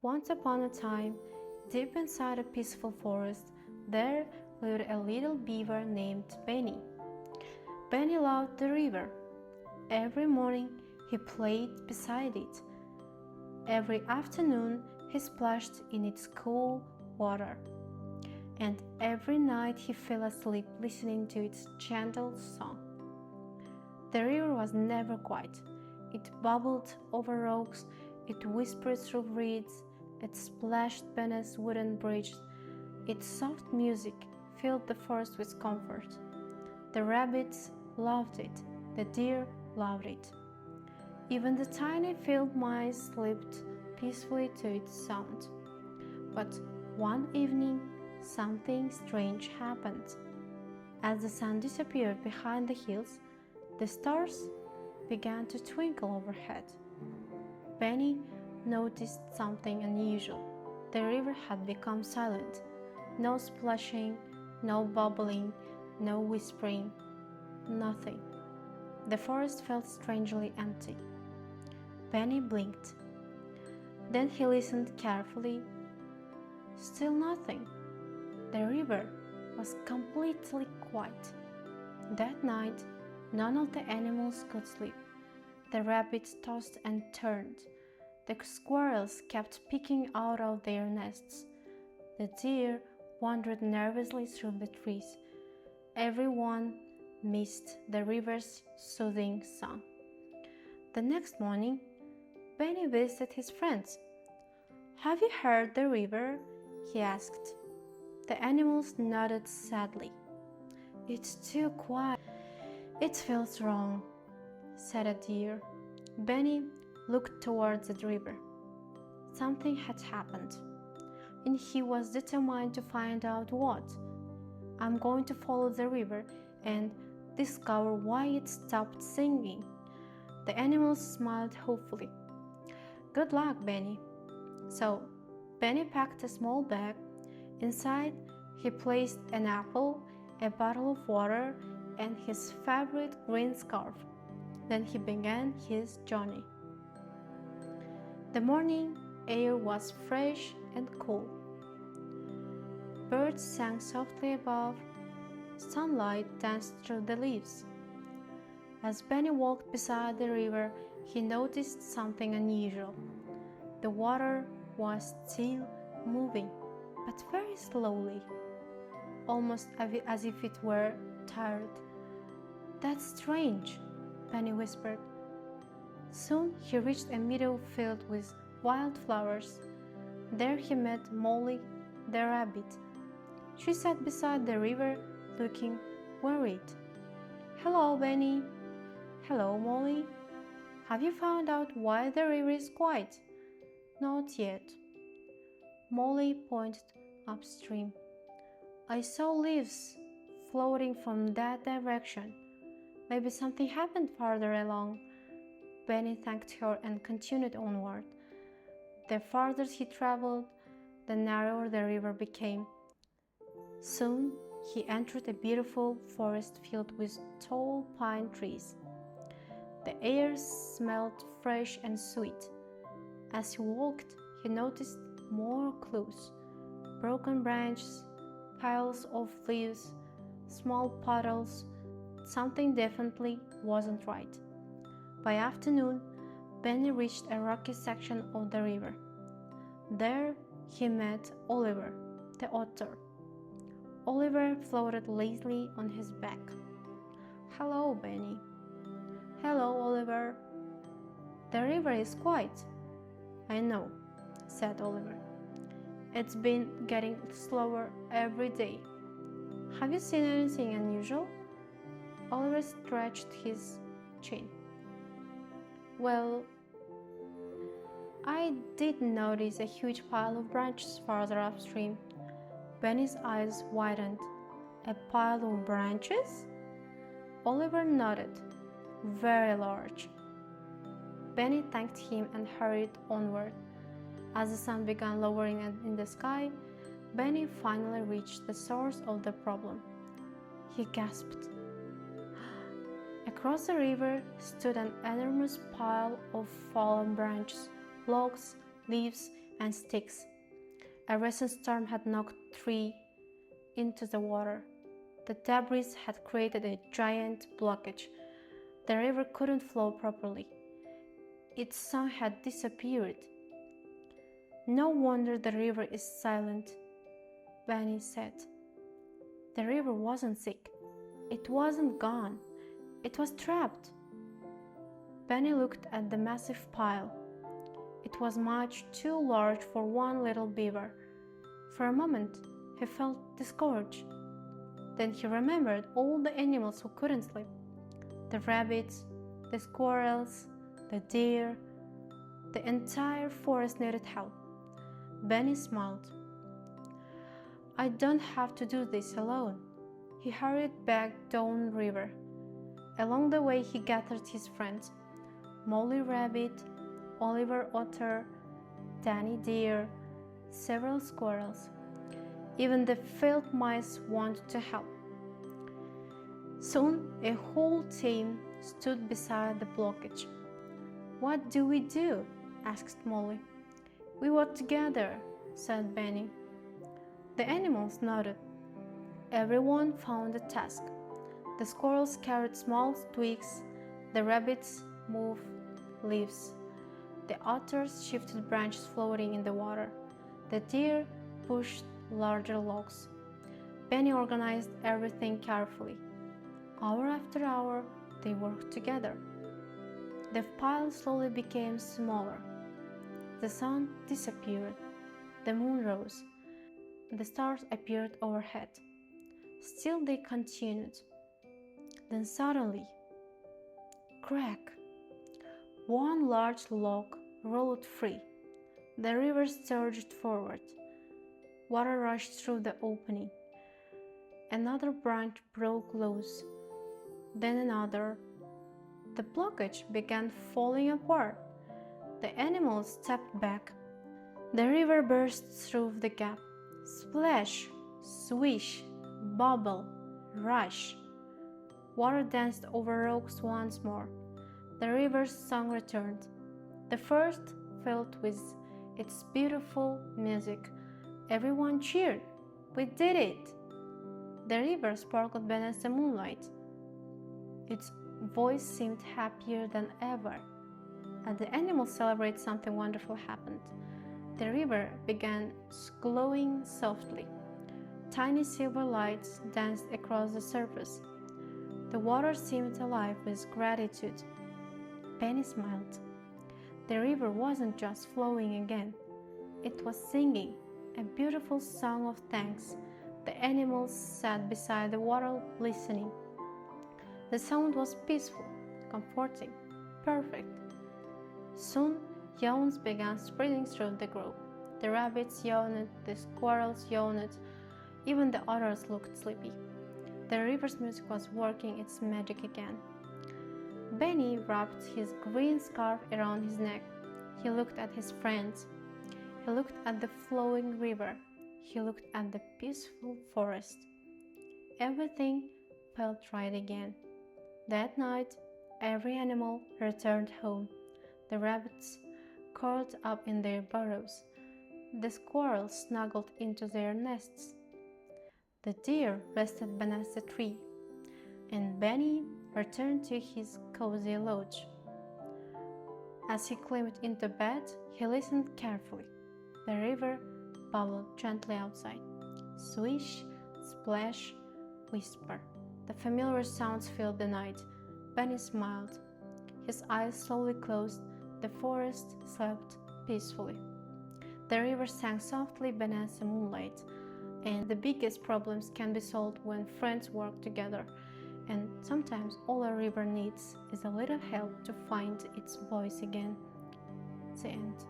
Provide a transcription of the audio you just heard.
Once upon a time, deep inside a peaceful forest, there lived a little beaver named Benny. Benny loved the river. Every morning he played beside it. Every afternoon he splashed in its cool water. And every night he fell asleep listening to its gentle song. The river was never quiet. It bubbled over rocks, it whispered through reeds, it splashed beneath wooden bridges. Its soft music filled the forest with comfort. The rabbits loved it, the deer loved it. Even the tiny field mice slept peacefully to its sound. But one evening, something strange happened. As the sun disappeared behind the hills, the stars began to twinkle overhead. Benny noticed something unusual. The river had become silent. No splashing, no bubbling, no whispering, nothing. The forest felt strangely empty. Benny blinked. Then he listened carefully. Still nothing. The river was completely quiet. That night, none of the animals could sleep. The rabbits tossed and turned. The squirrels kept peeking out of their nests. The deer wandered nervously through the trees. Everyone missed the river's soothing song. The next morning, Benny visited his friends. "Have you heard the river?" he asked. The animals nodded sadly. "It's too quiet. It feels wrong," said a deer. Benny looked towards the river. Something had happened, and he was determined to find out what. "I'm going to follow the river and discover why it stopped singing." The animals smiled hopefully. "Good luck, Benny." So, Benny packed a small bag. Inside, he placed an apple, a bottle of water, and his favorite green scarf. Then he began his journey. The morning air was fresh and cool. Birds sang softly above. Sunlight danced through the leaves. As Benny walked beside the river, he noticed something unusual. The water was still moving, but very slowly, almost as if it were tired. "That's strange," Benny whispered. Soon he reached a meadow filled with wildflowers. There he met Molly the rabbit. She sat beside the river, looking worried. "Hello, Benny." "Hello, Molly. Have you found out why the river is quiet?" "Not yet." Molly pointed upstream. "I saw leaves floating from that direction. Maybe something happened farther along." Benny thanked her and continued onward. The farther he traveled, the narrower the river became. Soon he entered a beautiful forest filled with tall pine trees. The air smelled fresh and sweet. As he walked, he noticed more clues: broken branches, piles of leaves, small puddles. Something definitely wasn't right. By afternoon, Benny reached a rocky section of the river. There he met Oliver, the otter. Oliver floated lazily on his back. "Hello, Benny." "Hello, Oliver." "The river is quiet." "I know," said Oliver. "It's been getting slower every day. Have you seen anything unusual?" Oliver stretched his chin. "Well, I did notice a huge pile of branches farther upstream." Benny's eyes widened. "A pile of branches?" Oliver nodded. "Very large." Benny thanked him and hurried onward. As the sun began lowering in the sky, Benny finally reached the source of the problem. He gasped. Across the river stood an enormous pile of fallen branches, logs, leaves, and sticks. A recent storm had knocked a tree into the water. The debris had created a giant blockage. The river couldn't flow properly. Its song had disappeared. "No wonder the river is silent," Benny said. The river wasn't sick. It wasn't gone. It was trapped. Benny looked at the massive pile. It was much too large for one little beaver. For a moment, he felt discouraged. Then he remembered all the animals who couldn't sleep. The rabbits, the squirrels, the deer. The entire forest needed help. Benny smiled. "I don't have to do this alone." He hurried back downriver. Along the way, he gathered his friends: Molly Rabbit, Oliver Otter, Danny Deer, several squirrels. Even the field mice wanted to help. Soon, a whole team stood beside the blockage. "What do we do?" asked Molly. "We work together," said Benny. The animals nodded. Everyone found a task. The squirrels carried small twigs, the rabbits moved leaves, the otters shifted branches floating in the water, the deer pushed larger logs. Benny organized everything carefully. Hour after hour, they worked together. The pile slowly became smaller. The sun disappeared. The moon rose. The stars appeared overhead. Still they continued. Then suddenly, crack! One large log rolled free. The river surged forward. Water rushed through the opening. Another branch broke loose. Then another. The blockage began falling apart. The animals stepped back. The river burst through the gap. Splash, swish, bubble, rush. Water danced over rocks once more. The river's song returned. The first filled with its beautiful music. Everyone cheered. "We did it!" The river sparkled beneath the moonlight. Its voice seemed happier than ever. As the animals celebrated, something wonderful happened. The river began glowing softly. Tiny silver lights danced across the surface. The water seemed alive with gratitude. Benny smiled. The river wasn't just flowing again. It was singing a beautiful song of thanks. The animals sat beside the water listening. The sound was peaceful, comforting, perfect. Soon, yawns began spreading through the grove. The rabbits yawned, the squirrels yawned, even the otters looked sleepy. The river's music was working its magic again. Benny wrapped his green scarf around his neck. He looked at his friends. He looked at the flowing river. He looked at the peaceful forest. Everything felt right again. That night, every animal returned home. The rabbits curled up in their burrows. The squirrels snuggled into their nests. The deer rested beneath the tree, and Benny returned to his cozy lodge. As he climbed into bed, he listened carefully. The river bubbled gently outside. Swish, splash, whisper. The familiar sounds filled the night. Benny smiled. His eyes slowly closed. The forest slept peacefully. The river sang softly beneath the moonlight. And the biggest problems can be solved when friends work together. And sometimes all a river needs is a little help to find its voice again. The end.